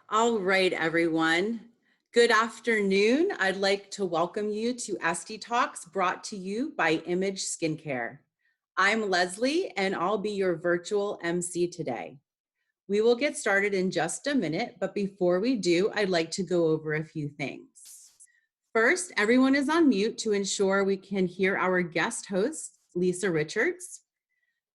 All right, everyone. Good afternoon. I'd like to welcome you to ESTYTALKS brought to you by Image Skincare. I'm Leslie and I'll be your virtual MC today. We will get started in just a minute, but before we do, I'd like to go over a few things. First, everyone is on mute to ensure we can hear our guest host, Lisa Richards.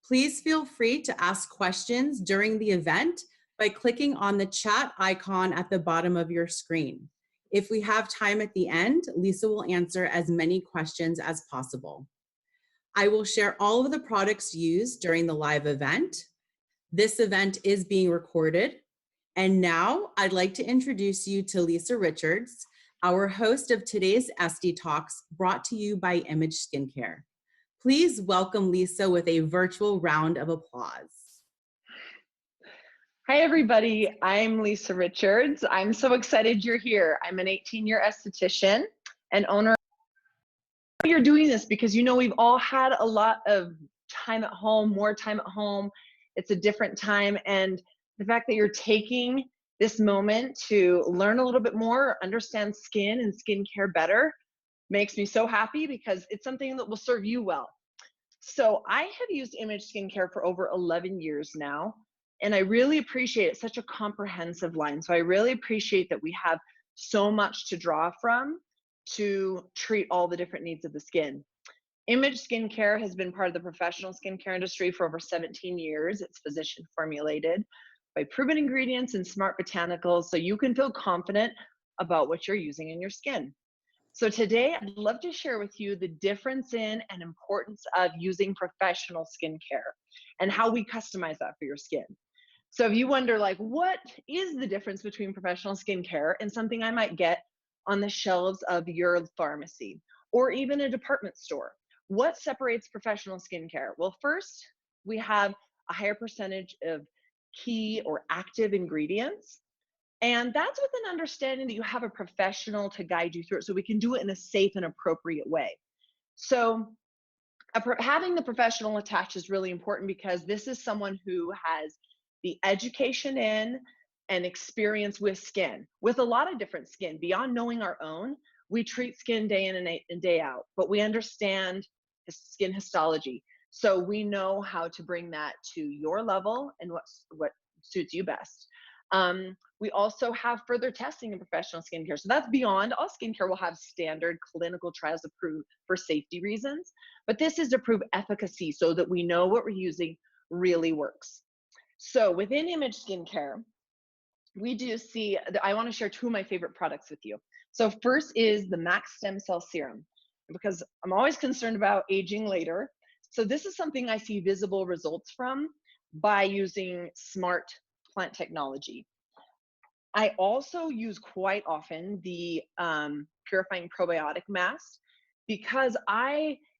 Please feel free to ask questions during the event by clicking on the chat icon at the bottom of your screen. If we have time at the end, Lisa will answer as many questions as possible. I will share all of the products used during the live event. This event is being recorded. And now I'd like to introduce you to Lisa Richards, our host of today's ESTYTALKS brought to you by Image Skincare. Please welcome Lisa with a virtual round of applause. Hi, everybody. I'm Lisa Richards. I'm so excited you're here. I'm an 18-year esthetician and owner. You're doing this because we've all had a lot of time at home, more time at home. It's a different time. And the fact that you're taking this moment to learn a little bit more, understand skin and skincare better makes me so happy because it's something that will serve you well. So I have used Image Skincare for over 11 years now, and I really appreciate it. It's such a comprehensive line. So I really appreciate that we have so much to draw from to treat all the different needs of the skin. Image Skincare has been part of the professional skincare industry for over 17 years. It's physician formulated by proven ingredients and smart botanicals, so you can feel confident about what you're using in your skin. So today, I'd love to share with you the difference in and importance of using professional skincare and how we customize that for your skin. So if you wonder, like, what is the difference between professional skincare and something I might get on the shelves of your pharmacy or even a department store? What separates professional skincare? Well, first, we have a higher percentage of key or active ingredients. And that's with an understanding that you have a professional to guide you through it so we can do it in a safe and appropriate way. So having the professional attached is really important because this is someone who has the education in and experience with skin, with a lot of different skin. Beyond knowing our own, we treat skin day in and day out, but we understand skin histology. So we know how to bring that to your level and what suits you best. We also have further testing in professional skincare. So that's beyond. All skincare will have standard clinical trials approved for safety reasons, but this is to prove efficacy so that we know what we're using really works. So within Image Skincare, we do see, I want to share two of my favorite products with you. So first is the Max Stem Cell Serum, because I'm always concerned about aging later. So this is something I see visible results from by using smart plant technology. I also use quite often the purifying probiotic mask because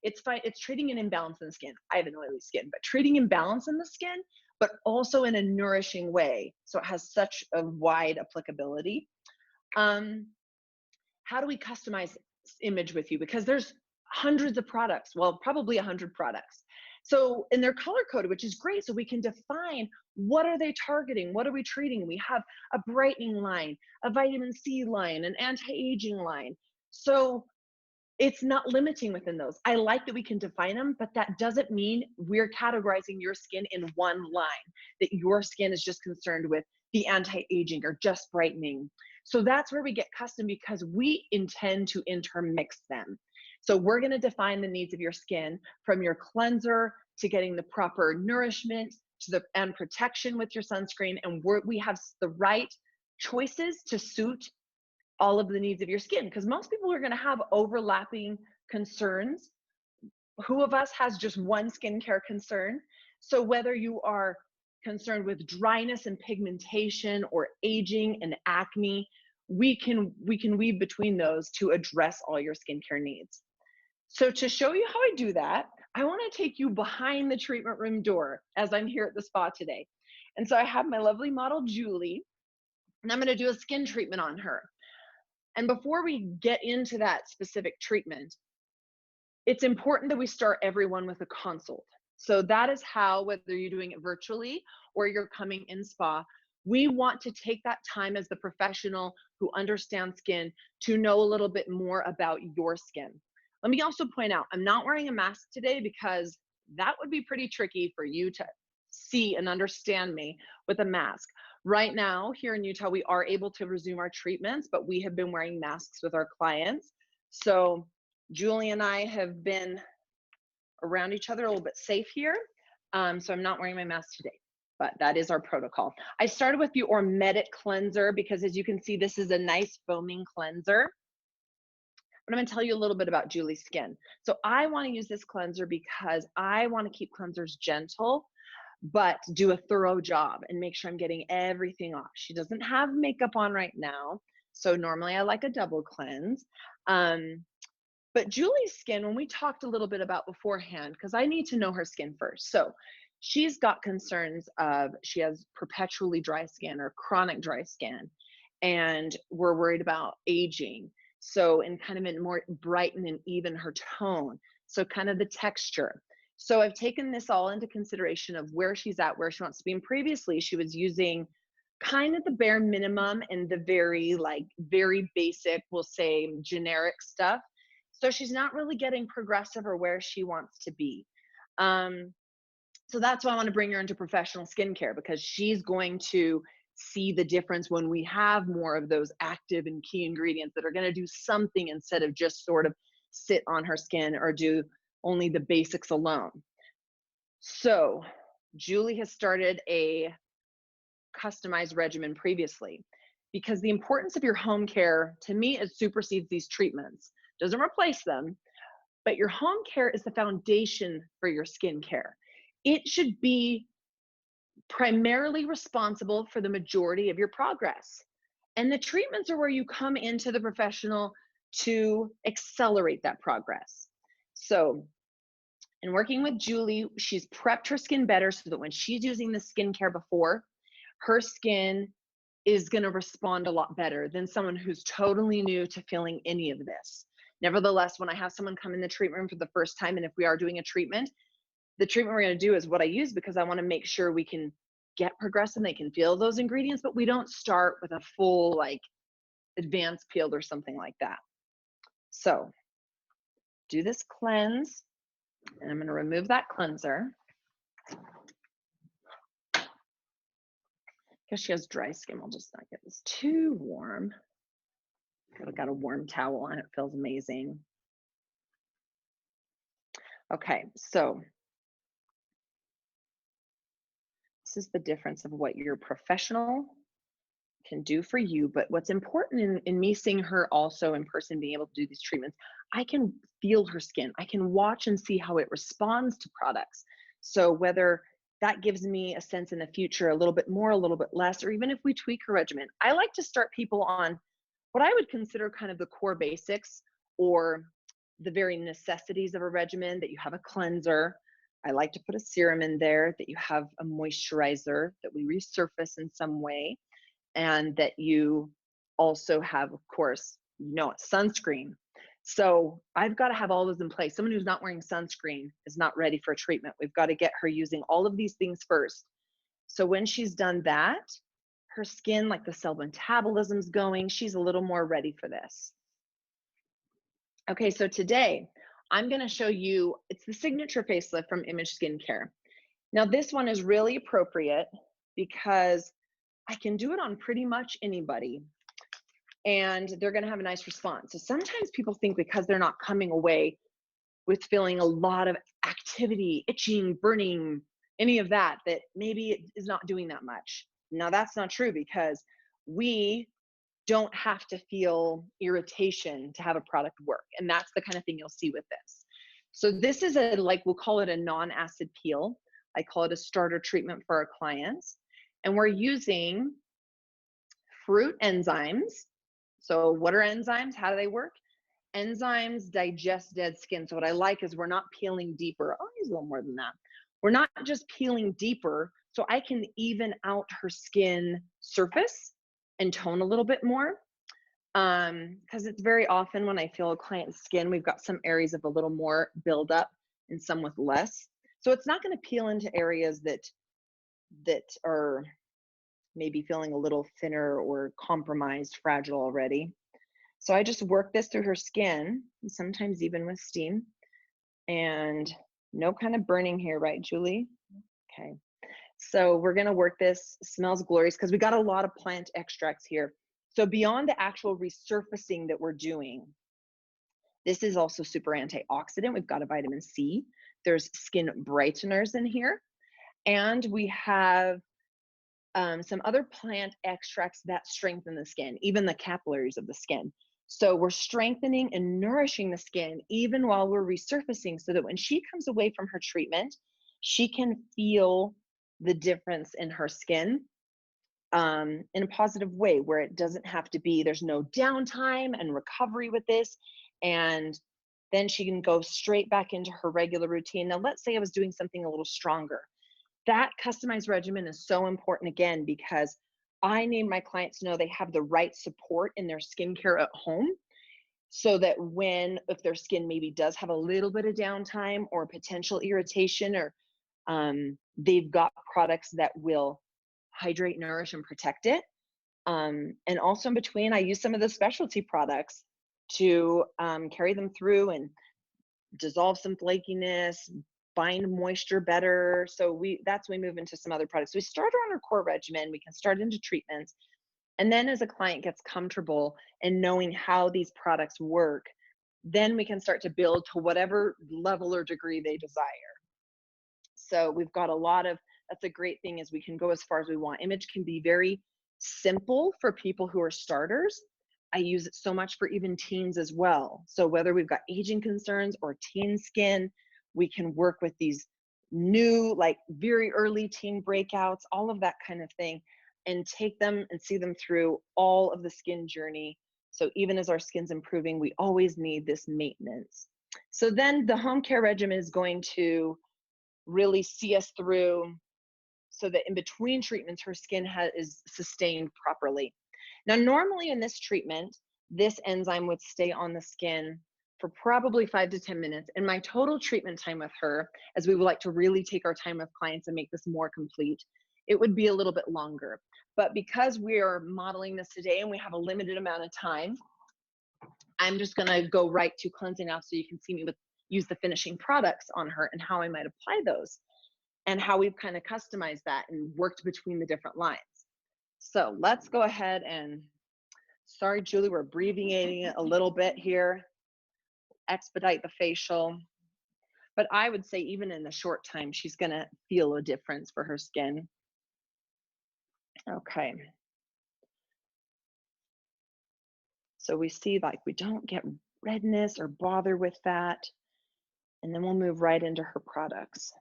it's treating an imbalance in the skin. I have an oily skin, but treating imbalance in the skin, but also in a nourishing way. So it has such a wide applicability. How do we customize Image with you? Because there's hundreds of products, well, probably 100 products. So, and they're color coded, which is great. So we can define what are they targeting? What are we treating? We have a brightening line, a vitamin C line, an anti-aging line. So it's not limiting within those. I like that we can define them, but that doesn't mean we're categorizing your skin in one line, that your skin is just concerned with the anti-aging or just brightening. So that's where we get custom because we intend to intermix them. So we're going to define the needs of your skin from your cleanser to getting the proper nourishment to and protection with your sunscreen. And we have the right choices to suit all of the needs of your skin because most people are going to have overlapping concerns. Who of us has just one skincare concern? So whether you are concerned with dryness and pigmentation or aging and acne, we can weave between those to address all your skincare needs. So to show you how I do that, I want to take you behind the treatment room door as I'm here at the spa today. And so I have my lovely model, Julie, and I'm going to do a skin treatment on her. And before we get into that specific treatment, it's important that we start everyone with a consult. So that is how, whether you're doing it virtually or you're coming in spa, We want to take that time as the professional who understands skin to know a little bit more about your skin. Let me also point out, I'm not wearing a mask today because that would be pretty tricky for you to see and understand me with a mask. Right now, here in Utah, we are able to resume our treatments, but we have been wearing masks with our clients. So Julie and I have been around each other a little bit safe here. So I'm not wearing my mask today, but that is our protocol. I started with the Ormedic cleanser because, as you can see, this is a nice foaming cleanser. But I'm gonna tell you a little bit about Julie's skin. So I wanna use this cleanser because I wanna keep cleansers gentle, but do a thorough job and make sure I'm getting everything off. She doesn't have makeup on right now, so normally I like a double cleanse. But Julie's skin, when we talked a little bit about beforehand, because I need to know her skin first. So she's got concerns of, she has perpetually dry skin or chronic dry skin, and we're worried about aging. So, and kind of in more brighten and even her tone. So kind of the texture. So I've taken this all into consideration of where she's at, where she wants to be. And previously she was using kind of the bare minimum and the very basic, we'll say generic stuff. So she's not really getting progressive or where she wants to be. So that's why I want to bring her into professional skincare, because she's going to see the difference when we have more of those active and key ingredients that are going to do something instead of just sort of sit on her skin or do only the basics alone. So Julie has started a customized regimen previously, because the importance of your home care, to me, it supersedes these treatments. Doesn't replace them, but your home care is the foundation for your skincare. It should be primarily responsible for the majority of your progress. And the treatments are where you come into the professional to accelerate that progress. So, in working with Julie, she's prepped her skin better so that when she's using the skincare before, her skin is going to respond a lot better than someone who's totally new to feeling any of this. Nevertheless, when I have someone come in the treatment room for the first time, and if we are doing a treatment, the treatment we're going to do is what I use, because I want to make sure we can get progressive, they can feel those ingredients, but we don't start with a full like advanced peel or something like that. So do this cleanse, and I'm going to remove that cleanser because she has dry skin. I'll just not get this too warm. I've got a warm towel on, it feels amazing. Okay, so this is the difference of what your professional can do for you. But what's important in me seeing her also in person, being able to do these treatments, I can feel her skin. I can watch and see how it responds to products. So whether that gives me a sense in the future, a little bit more, a little bit less, or even if we tweak her regimen. I like to start people on what I would consider kind of the core basics, or the very necessities of a regimen, that you have a cleanser. I like to put a serum in there, that you have a moisturizer, that we resurface in some way, and that you also have, of course, sunscreen. So I've got to have all those in place. Someone who's not wearing sunscreen is not ready for treatment. We've got to get her using all of these things first. So when she's done that, her skin, like the cell metabolism's going, she's a little more ready for this. Okay, so today I'm going to show you, it's the signature facelift from Image Skincare. Now this one is really appropriate because I can do it on pretty much anybody, and they're going to have a nice response. So sometimes people think because they're not coming away with feeling a lot of activity, itching, burning, any of that, that maybe it is not doing that much. Now that's not true, because we don't have to feel irritation to have a product work. And that's the kind of thing you'll see with this. So this is we'll call it a non-acid peel. I call it a starter treatment for our clients. And we're using fruit enzymes. So what are enzymes? How do they work? Enzymes digest dead skin. So what I like is we're not peeling deeper. Oh, he's a little more than that. We're not just peeling deeper, so I can even out her skin surface and tone a little bit more. Because it's very often when I feel a client's skin, we've got some areas of a little more buildup and some with less. So it's not going to peel into areas that are maybe feeling a little thinner or compromised, fragile already. So I just work this through her skin, sometimes even with steam, and no kind of burning here, right, Julie? Okay. So we're gonna work this. Smells glorious because we got a lot of plant extracts here. So beyond the actual resurfacing that we're doing, this is also super antioxidant. We've got a vitamin C. There's skin brighteners in here. And we have some other plant extracts that strengthen the skin, even the capillaries of the skin. So we're strengthening and nourishing the skin even while we're resurfacing so that when she comes away from her treatment, she can feel the difference in her skin in a positive way where it doesn't have to be, there's no downtime and recovery with this. And then she can go straight back into her regular routine. Now, let's say I was doing something a little stronger. That customized regimen is so important again because I need my clients to know they have the right support in their skincare at home so that if their skin maybe does have a little bit of downtime or potential irritation or they've got products that will hydrate, nourish, and protect it. And also in between, I use some of the specialty products to carry them through and dissolve some flakiness, bind moisture better. So that's when we move into some other products. We start on our core regimen, we can start into treatments. And then as a client gets comfortable in knowing how these products work, then we can start to build to whatever level or degree they desire. So we've got that's a great thing is we can go as far as we want. Image can be very simple for people who are starters. I use it so much for even teens as well. So whether we've got aging concerns or teen skin, we can work with these new, like very early teen breakouts, all of that kind of thing, and take them and see them through all of the skin journey. So even as our skin's improving, we always need this maintenance. So then the home care regimen is going to really see us through so that in between treatments, her skin is sustained properly. Now, normally in this treatment, this enzyme would stay on the skin for probably 5 to 10 minutes. And my total treatment time with her, as we would like to really take our time with clients and make this more complete, it would be a little bit longer. But because we are modeling this today and we have a limited amount of time, I'm just gonna go right to cleansing now so you can see me use the finishing products on her and how I might apply those and how we've kind of customized that and worked between the different lines. So let's go ahead and, sorry, Julie, we're abbreviating it a little bit here, expedite the facial. But I would say even in the short time, she's gonna feel a difference for her skin. Okay. So we see like we don't get redness or bother with that. And then we'll move right into her products.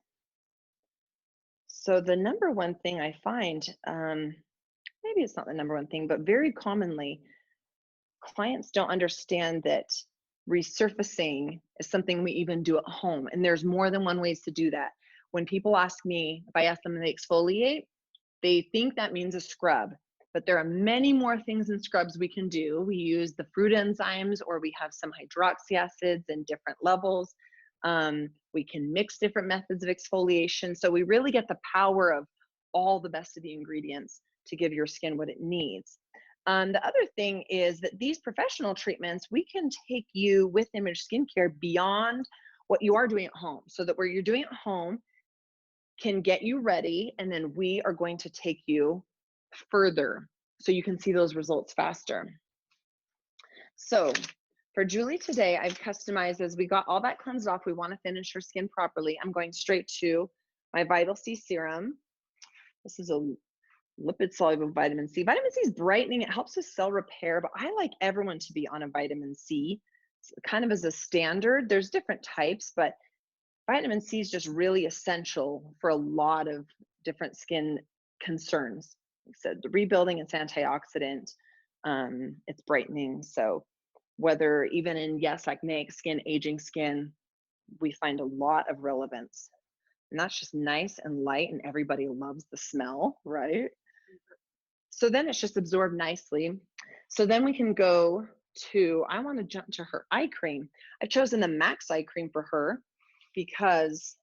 So the number one thing I find, maybe it's not the number one thing, but very commonly, clients don't understand that resurfacing is something we even do at home. And there's more than one ways to do that. When people ask me, if I ask them to exfoliate, they think that means a scrub. But there are many more things in scrubs we can do. We use the fruit enzymes, or we have some hydroxy acids in different levels. We can mix different methods of exfoliation. So we really get the power of all the best of the ingredients to give your skin what it needs. The other thing is that these professional treatments, we can take you with Image Skincare beyond what you are doing at home. So that where you're doing at home can get you ready, and then we are going to take you further so you can see those results faster. So for Julie today, I've customized, as we got all that cleansed off, we want to finish her skin properly. I'm going straight to my Vital C serum. This is a lipid soluble vitamin C. Vitamin C is brightening. It helps with cell repair, but I like everyone to be on a vitamin C. It's kind of as a standard. There's different types, but vitamin C is just really essential for a lot of different skin concerns. Like I said, the rebuilding, it's antioxidant, it's brightening. So whether even in, yes, acneic skin, aging skin, we find a lot of relevance. And that's just nice and light, and everybody loves the smell, right? So then it's just absorbed nicely. So then we can go to, I want to jump to her eye cream. I've chosen the Max eye cream for her because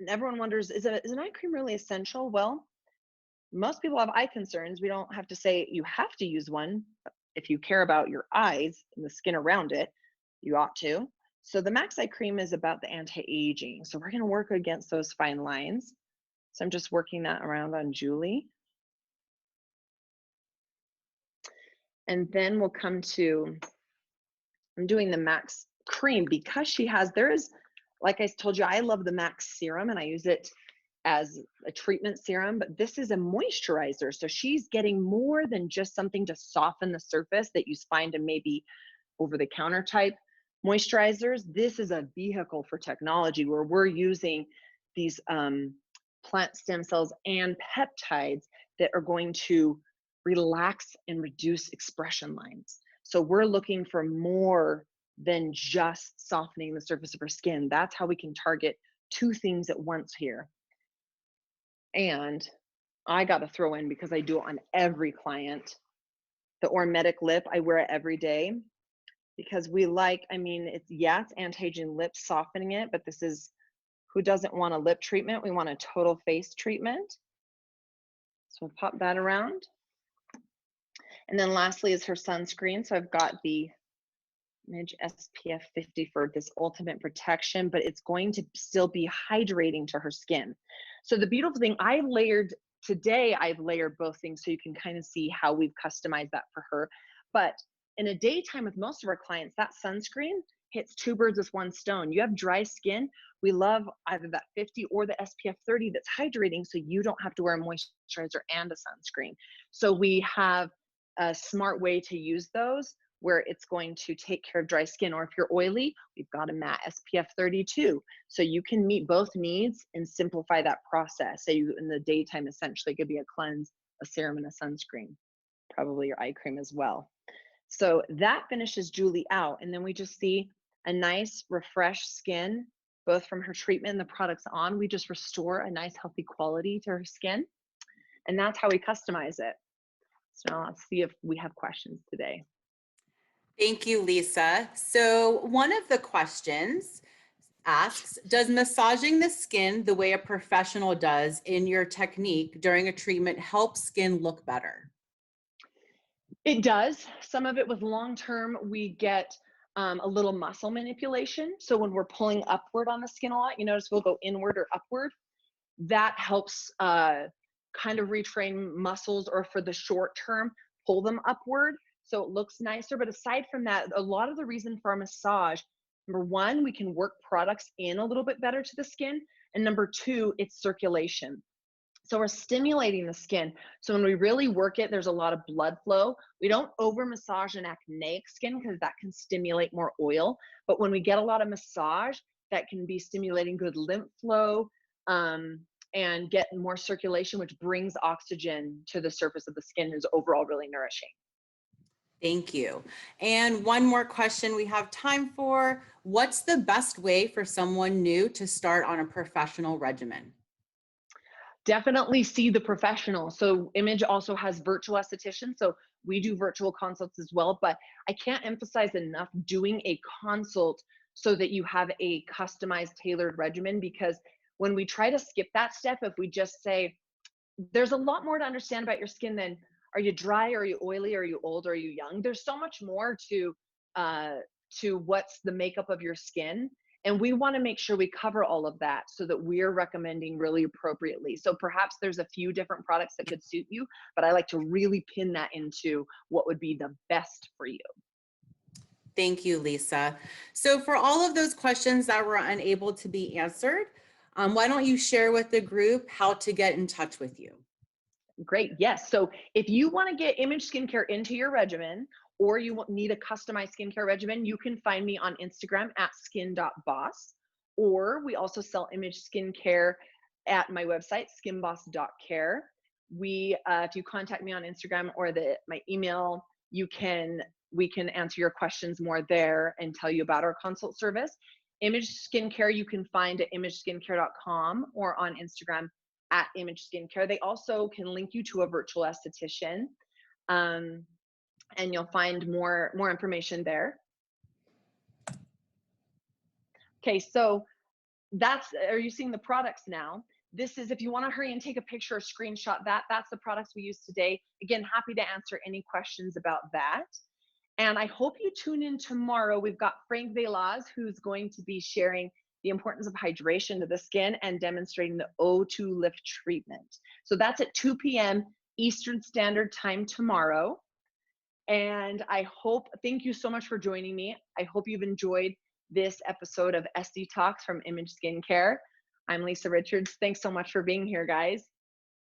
everyone wonders, is an eye cream really essential? Well, most people have eye concerns. We don't have to say you have to use one. If you care about your eyes and the skin around it, you ought to. So the Max Eye Cream is about the anti-aging. So we're going to work against those fine lines. So I'm just working that around on Julie. And then we'll come to, I'm doing the Max Cream because there is, like I told you, I love the Max Serum and I use it as a treatment serum, but this is a moisturizer. So she's getting more than just something to soften the surface that you find in maybe over-the-counter type moisturizers. This is a vehicle for technology where we're using these plant stem cells and peptides that are going to relax and reduce expression lines. So we're looking for more than just softening the surface of her skin. That's how we can target two things at once here. And I got to throw in, because I do it on every client, the Ormetic lip. I wear it every day because we like, I mean, it's anti-aging lip softening it, but this is, who doesn't want a lip treatment? We want a total face treatment. So we'll pop that around. And then lastly is her sunscreen. So I've got the Image SPF 50 for this ultimate protection, but it's going to still be hydrating to her skin. So the beautiful thing, I've layered both things so you can kind of see how we've customized that for her. But in a daytime with most of our clients, that sunscreen hits two birds with one stone. You have dry skin, we love either that 50 or the SPF 30 that's hydrating, so you don't have to wear a moisturizer and a sunscreen. So we have a smart way to use those where it's going to take care of dry skin. Or if you're oily, we've got a matte SPF 32. So you can meet both needs and simplify that process. So you, in the daytime, essentially it could be a cleanse, a serum, and a sunscreen, probably your eye cream as well. So that finishes Julie out. And then we just see a nice refreshed skin, both from her treatment and the products on. We just restore a nice healthy quality to her skin. And that's how we customize it. So now let's see if we have questions today. Thank you, Lisa. So one of the questions asks, does massaging the skin the way a professional does in your technique during a treatment help skin look better? It does. Some of it with long-term, we get a little muscle manipulation. So when we're pulling upward on the skin a lot, you notice we'll go inward or upward. That helps kind of retrain muscles, or for the short term, pull them upward so it looks nicer. But aside from that, a lot of the reason for our massage, number one, we can work products in a little bit better to the skin. And number two, it's circulation. So we're stimulating the skin. So when we really work it, there's a lot of blood flow. We don't over massage an acneic skin because that can stimulate more oil. But when we get a lot of massage, that can be stimulating good lymph flow and get more circulation, which brings oxygen to the surface of the skin, and is overall really nourishing. Thank you. And one more question we have time for. What's the best way for someone new to start on a professional regimen? Definitely see the professional. So Image also has virtual estheticians. So we do virtual consults as well, but I can't emphasize enough doing a consult so that you have a customized, tailored regimen, because when we try to skip that step, if we just say, there's a lot more to understand about your skin than, are you dry, are you oily, are you old, are you young? There's so much more to what's the makeup of your skin. And we want to make sure we cover all of that so that we're recommending really appropriately. So perhaps there's a few different products that could suit you, but I like to really pin that into what would be the best for you. Thank you, Lisa. So for all of those questions that were unable to be answered, why don't you share with the group how to get in touch with you? Great. Yes. So if you want to get Image skincare into your regimen, or you need a customized skincare regimen, you can find me on Instagram at skin.boss, or we also sell Image skincare at my website, skinboss.care. If you contact me on Instagram or my email, we can answer your questions more there and tell you about our consult service. Image skincare, you can find at imageskincare.com or on Instagram at Image Skincare. They also can link you to a virtual esthetician, and you'll find more information there. Okay, so are you seeing the products now? This is, if you want to hurry and take a picture or screenshot that, that's the products we use today. Again, happy to answer any questions about that. And I hope you tune in tomorrow. We've got Frank Velaz, who's going to be sharing the importance of hydration to the skin and demonstrating the O2 lift treatment. So that's at 2 p.m. Eastern Standard Time tomorrow. And thank you so much for joining me. I hope you've enjoyed this episode of SD Talks from Image Skincare. I'm Lisa Richards. Thanks so much for being here, guys.